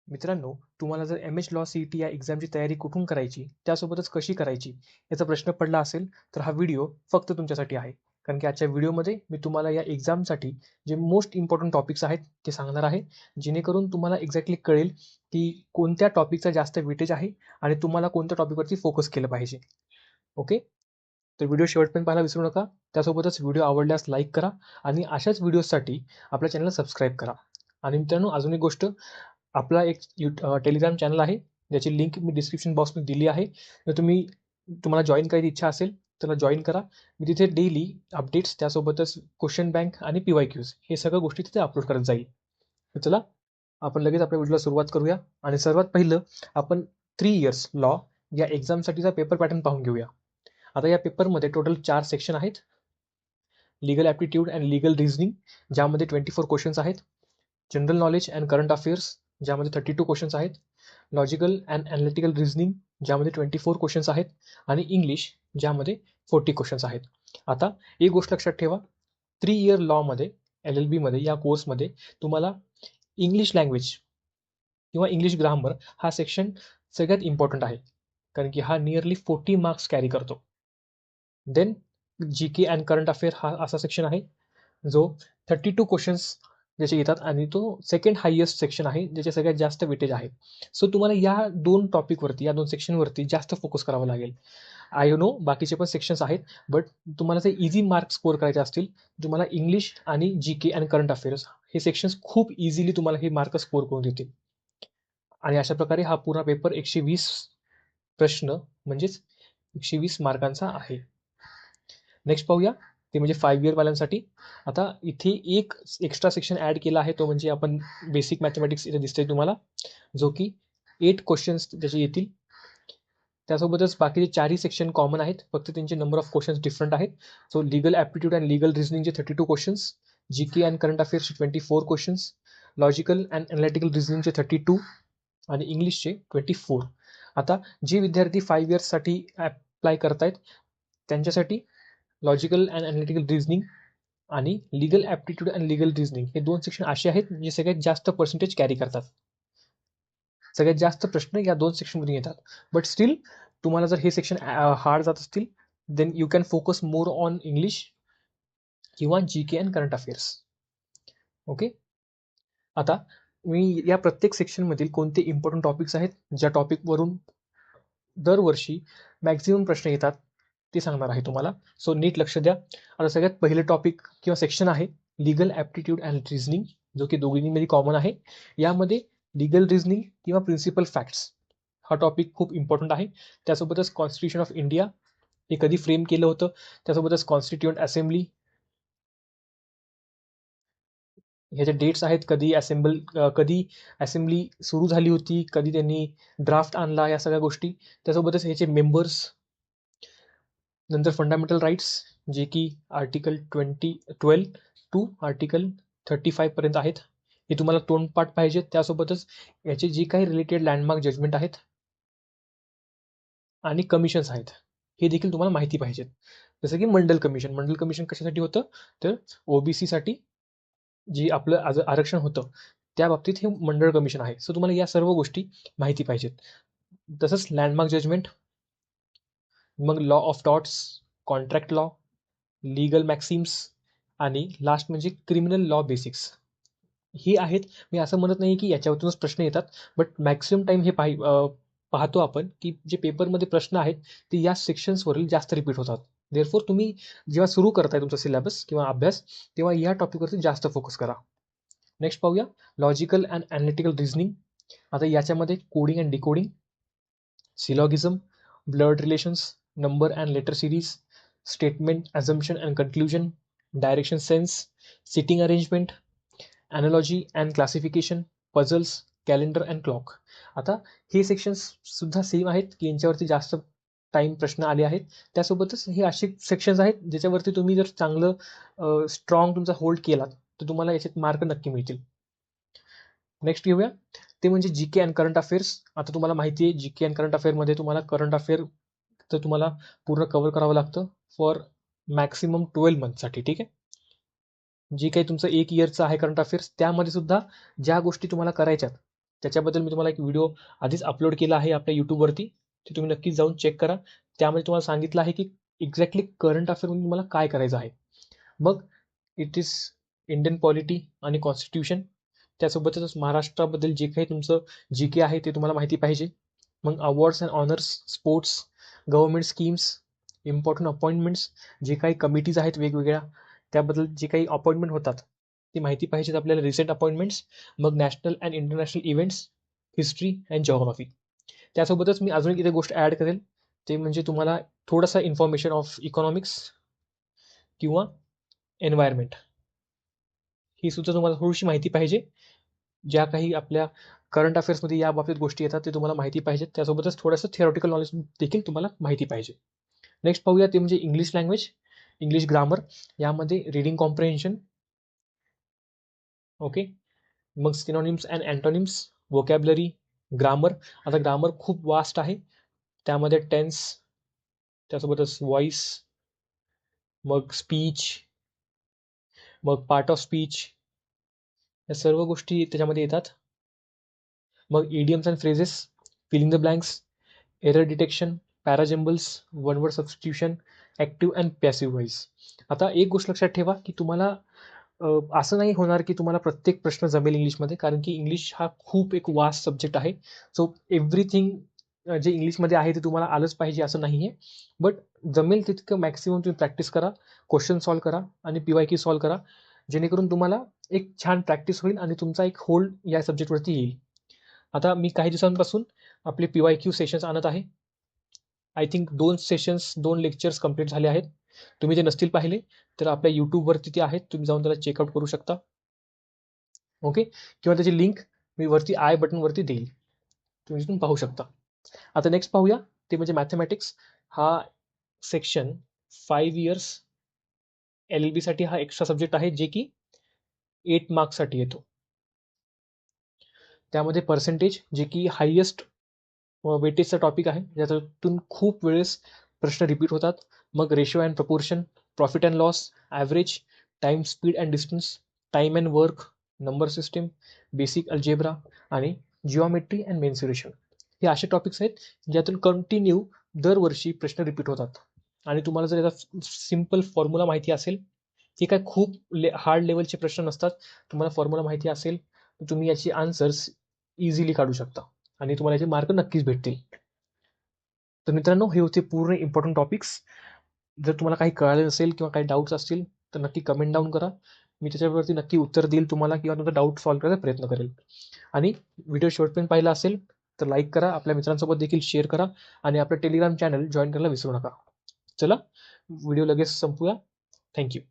मित्रांनो, तुम्हाला जर एम-एच लॉ सी-ई-टी या एक्झामची तयारी कुठून करायची, त्यासोबतच कशी करायची, याचा प्रश्न पडला असेल, तर हा व्हिडिओ फक्त तुमच्यासाठी आहे. कारण की आजच्या व्हिडिओमध्ये मी तुम्हाला या एक्झामसाठी जे मोस्ट इम्पोर्टंट टॉपिक्स आहेत, ते सांगणार आहे. जेणेकरून तुम्हाला एक्झॅक्टली कळेल, की कोणत्या टॉपिकचा जास्त वेटेज आहे आणि तुम्हाला कोणत्या टॉपिकवरती फोकस केलं पाहिजे. ओके? तर व्हिडिओ शेवटपर्यंत पाहायला विसरू नका. त्यासोबतच व्हिडिओ आवडल्यास लाईक करा आणि अशाच व्हिडिओजसाठी आपल्या चॅनलला सबस्क्राईब करा. आणि मित्रांनो, अजून एक गोष्ट, आपला एक टेलिग्राम चॅनल आहे, ज्याची लिंक मी डिस्क्रिप्शन बॉक्समध्ये दिली आहे. तर तुम्हाला जॉईन करायची इच्छा असेल तर जॉईन करा. मी तिथे डेली अपडेट्स, त्यासोबतच क्वेश्चन बँक आणि PYQs हे सगळ्या गोष्टी तिथे अपलोड करत जाईल. तर चला, आपण लगेच आपल्या व्हिडिओला सुरुवात करूया. आणि सर्वात पहिलं आपण 3 इयर्स लॉ या एक्झामसाठीचा पेपर पॅटर्न पाहून घेऊया. आता या पेपरमध्ये टोटल 4 सेक्शन आहेत. Legal aptitude and legal reasoning, ज्यामध्ये 24 क्वेश्चन्स आहेत. General knowledge and current affairs, ज्यामध्ये 32 क्वेश्चन्स आहेत. लॉजिकल अँड ॲनालिटिकल रिझनिंग, ज्यामध्ये 24 क्वेश्चन्स आहेत. आणि इंग्लिश, ज्यामध्ये 40 क्वेश्चन्स आहेत. आता एक गोष्ट लक्षात ठेवा, 3 इयर लॉमध्ये, LLB मध्ये, या कोर्समध्ये तुम्हाला इंग्लिश लँग्वेज किंवा इंग्लिश ग्रामर हा सेक्शन सगळ्यात इम्पॉर्टंट आहे. कारण की हा नियरली 40 मार्क्स कॅरी करतो. Then GK and current affair हा असा सेक्शन आहे जो 32 क्वेश्चन्स ज्याचे येतात, आणि तो सेकंड हायेस्ट सेक्शन आहे, ज्याचे सगळ्यात जास्त वेटेज आहे. सो तुम्हाला या 2 टॉपिकवरती, या 2 सेक्शनवरती जास्त फोकस करावा लागेल. आय नो बाकीचे पण सेक्शन्स आहेत, बट तुम्हाला जर इझी मार्क्स स्कोर करायचे असतील, तुम्हाला इंग्लिश आणि GK अँड करंट अफेअर्स हे सेक्शन्स खूप इझिली तुम्हाला हे मार्क स्कोर करून देतील. आणि अशा प्रकारे हा पूर्ण पेपर 120 प्रश्न म्हणजेच 120 मार्कांचा आहे. नेक्स्ट पाहूया, ते म्हणजे 5 इयरवाल्यांसाठी. आता इथे एक एक्स्ट्रा सेक्शन ॲड केला आहे, तो म्हणजे आपण बेसिक मॅथमॅटिक्स इथे दिसतंय तुम्हाला, जो की 8 क्वेश्चन्स त्याचे येतील. त्यासोबतच बाकीचे 4ही सेक्शन कॉमन आहेत, फक्त त्यांचे नंबर ऑफ क्वेश्चन्स डिफरंट आहेत. So legal aptitude and legal रिझनिंगचे 32 क्वेश्चन्स, GK अँड करंट अफेअर्सचे 24 क्वेश्चन्स, लॉजिकल अँड ॲनालिटिकल रिझनिंगचे 32 आणि इंग्लिशचे 24. आता जे विद्यार्थी 5 इयर्ससाठी ॲप्लाय करतायत, त्यांच्यासाठी लॉजिकल अँड ॲनालिटिकल रिझनिंग आणि legal aptitude and legal reasoning हे 2 सेक्शन असे आहेत, जे सगळ्यात जास्त पर्सेंटेज कॅरी करतात. सगळ्यात जास्त प्रश्न या 2 सेक्शनमधून येतात. बट स्टील तुम्हाला जर हे सेक्शन हार्ड जात असतील, then you can focus more on English किंवा GK and current affairs. Okay. आता मी या प्रत्येक सेक्शनमधील कोणते इम्पॉर्टंट टॉपिक्स आहेत, ज्या टॉपिकवरून दरवर्षी मॅक्झिमम प्रश्न येतात, ते सांगणार आहे तुम्हाला. सो नीट लक्ष द्या. आता सगळ्यात पहिले टॉपिक किंवा सेक्शन आहे लीगल ॲप्टिट्यूड अँड रिझनिंग, जो की दोघींमध्ये कॉमन आहे. यामध्ये लीगल रिझनिंग किंवा प्रिन्सिपल फॅक्ट्स हा टॉपिक खूप इम्पॉर्टंट आहे. त्यासोबतच कॉन्स्टिट्यूशन ऑफ इंडिया हे कधी फ्रेम केलं होतं, त्यासोबतच कॉन्स्टिट्युएंट असेंब्ली, ह्याचे डेट्स आहेत, कधी असेंब्ली सुरू झाली होती, कधी त्यांनी ड्राफ्ट आणला, या सगळ्या गोष्टी. त्यासोबतच ह्याचे मेंबर्स. नंतर फंडामेंटल राईट्स, जे की आर्टिकल 12 टू आर्टिकल 35 पर्यंत आहेत. हे तुम्हाला तोंडपाठ पाहिजे. त्यासोबतच याचे जे काही रिलेटेड लँडमार्क जजमेंट आहेत आणि कमिशन्स आहेत, हे देखील तुम्हाला माहिती पाहिजेत. जसं की मंडल कमिशन. मंडल कमिशन कशासाठी होतं, तर OBC साठी जी आपलं आरक्षण होतं, त्या बाबतीत हे मंडळ कमिशन आहे. सो तुम्हाला या सर्व गोष्टी माहिती पाहिजेत. तसंच लँडमार्क जजमेंट, मग law of torts, contract law, legal maxims आणि लास्ट म्हणजे क्रिमिनल लॉ बेसिक्स. ही आहेत. मी असं म्हणत नाही की याच्यावरूनच प्रश्न येतात, बट मॅक्सिमम टाईम हे पाहतो आपण की जे पेपरमध्ये प्रश्न आहेत, ते या सेक्शन्सवरील जास्त रिपीट होतात. देअरफॉर तुम्ही जेव्हा सुरू करताय तुमचा सिलेबस किंवा अभ्यास, तेव्हा या टॉपिकवरती जास्त फोकस करा. नेक्स्ट पाहूया, लॉजिकल अँड ॲनालिटिकल रिझनिंग. आता याच्यामध्ये coding and decoding, syllogism, blood relations, number and letter series, statement assumption and conclusion, direction sense, sitting arrangement, analogy and classification, puzzles, calendar and clock. आता हे sections सुद्धा same आहेत की यांच्यावरती जास्त time प्रश्न आले आहेत. त्यासोबतच हे असे सेक्शन्स आहेत ज्याच्यावरती तुम्ही जर चांगलं स्ट्रॉंग तुमचा होल्ड केलात, तर तुम्हाला याच्यात मार्क नक्की मिळतील. नेक्स्ट घेऊया, ते म्हणजे GK अँड करंट अफेअर्स. आता तुम्हाला माहिती आहे, GK अँड करंट अफेअरमध्ये तुम्हाला करंट अफेअर तर तुम्हाला पूर्ण कव्हर करावं लागतं फॉर मॅक्सिमम 12 मंथसाठी. ठीक आहे. जे काही तुमचं 1 इयरचं आहे करंट अफेअर्स, त्यामध्ये सुद्धा ज्या गोष्टी तुम्हाला करायच्यात, त्याच्याबद्दल मी तुम्हाला एक व्हिडिओ आधीच अपलोड केला आहे आपल्या यूट्यूबवरती, ते तुम्ही नक्कीच जाऊन चेक करा. त्यामध्ये तुम्हाला सांगितलं आहे की एक्झॅक्टली करंट अफेअरमध्ये तुम्हाला काय करायचं आहे. मग इट इज इंडियन पॉलिटी आणि कॉन्स्टिट्यूशन, त्यासोबतच महाराष्ट्राबद्दल जे काही तुमचं जी के आहे ते तुम्हाला माहिती पाहिजे. मग awards and honours, sports, government schemes, important appointments, जे काही कमिटीज आहेत वेगवेगळ्या, त्याबद्दल जे काही अपॉइंटमेंट होतात ती माहिती पाहिजेत आपल्याला, रिसेंट अपॉइंटमेंट्स. मग national and international events, history and geography. त्यासोबतच मी अजून एक इथे गोष्ट ॲड करेल, ते म्हणजे तुम्हाला थोडंसं इन्फॉर्मेशन ऑफ इकॉनॉमिक्स किंवा एन्व्हायरमेंट, ही सुद्धा तुम्हाला थोडीशी माहिती पाहिजे. ज्या काही आपल्या करंट अफेअर्समध्ये या बाबतीत गोष्टी येतात ते तुम्हाला माहिती पाहिजेत. त्यासोबतच थोडंसं थिअरॉटिकल नॉलेज देखील तुम्हाला माहिती पाहिजे. नेक्स्ट पाहूया ते म्हणजे इंग्लिश लँग्वेज, इंग्लिश ग्रामर. यामध्ये रिडिंग कॉम्प्रिहेन्शन, ओके. मग synonyms and antonyms, vocabulary, grammar. आता ग्रामर खूप वास्ट आहे, त्यामध्ये टेन्स, त्यासोबतच व्हॉइस, मग स्पीच, मग पार्ट ऑफ स्पीच, या सर्व गोष्टी त्याच्यामध्ये येतात. मग idioms and phrases, filling the blanks, error detection, parajumbles, one word substitution, active and passive voice. आता एक गोष्ट लक्षात ठेवा की तुम्हाला असं नाही होणार की तुम्हाला प्रत्येक प्रश्न जमेल इंग्लिशमध्ये, कारण की इंग्लिश हा खूप एक वास्ट सब्जेक्ट आहे. सो एव्हरीथिंग जे इंग्लिशमध्ये आहे ते तुम्हाला आलंच पाहिजे असं नाही आहे. बट जमेल तितकं मॅक्सिमम तुम्ही प्रॅक्टिस करा, क्वेश्चन सॉल्व करा आणि PYQ सॉल्व करा, जेणेकरून तुम्हाला एक छान प्रॅक्टिस होईल आणि तुमचा एक होल्ड या सब्जेक्टवरती येईल. आता मी काही दिवसांपासून आपले PYQ सेशन्स आणत आहे. आय थिंक 2 लेक्चर्स कंप्लीट झाले आहेत. तुम्ही ते नसतील पाहिले तर आपल्या यूट्यूबवरती ते आहेत, तुम्ही जाऊन त्याला चेकआउट करू शकता, ओके. किंवा त्याची लिंक मी वरती आय बटनवरती देईल, तुम्ही तिथून पाहू शकता. आता नेक्स्ट पाहूया ते म्हणजे मॅथमॅटिक्स. हा सेक्शन 5 इयर्स LLB साठी हा एक्स्ट्रा सब्जेक्ट आहे, जे की 8 मार्क्ससाठी येतो. त्यामध्ये पर्सेंटेज, जे की हायेस्ट वेटेजचा टॉपिक आहे, ज्यातून खूप वेळेस प्रश्न रिपीट होतात. मग ratio and proportion, profit and loss, average, time, speed and distance, time and work, number system, basic algebra आणि जिओमेट्री अँड मेन्सुरेशन. हे असे टॉपिक्स आहेत ज्यातून कंटिन्यू दरवर्षी प्रश्न रिपीट होतात. आणि तुम्हाला जर याचा सिम्पल फॉर्म्युला माहिती असेल, हे काय खूप हार्ड लेवलचे प्रश्न नसतात, तुम्हाला फॉर्म्युला माहिती असेल तर तुम्ही याची आन्सर्स इझिली काढू शकता आणि तुम्हाला याचे मार्क नक्कीच भेटतील. तर मित्रांनो, हे होते पूर्ण इम्पॉर्टंट टॉपिक्स. जर तुम्हाला काही कळालं नसेल किंवा काही डाऊट्स असतील तर नक्की कमेंट डाऊन करा, मी त्याच्यावरती नक्की उत्तर देईल तुम्हाला किंवा तुमचा डाऊट सॉल्व्ह करायचा प्रयत्न करेल. आणि व्हिडिओ शेवटपर्यंत पाहिला असेल तर लाईक करा, आपल्या मित्रांसोबत देखील शेअर करा आणि आपलं टेलिग्राम चॅनल जॉईन करायला विसरू नका. चला व्हिडिओ लगेच संपूया. थँक्यू.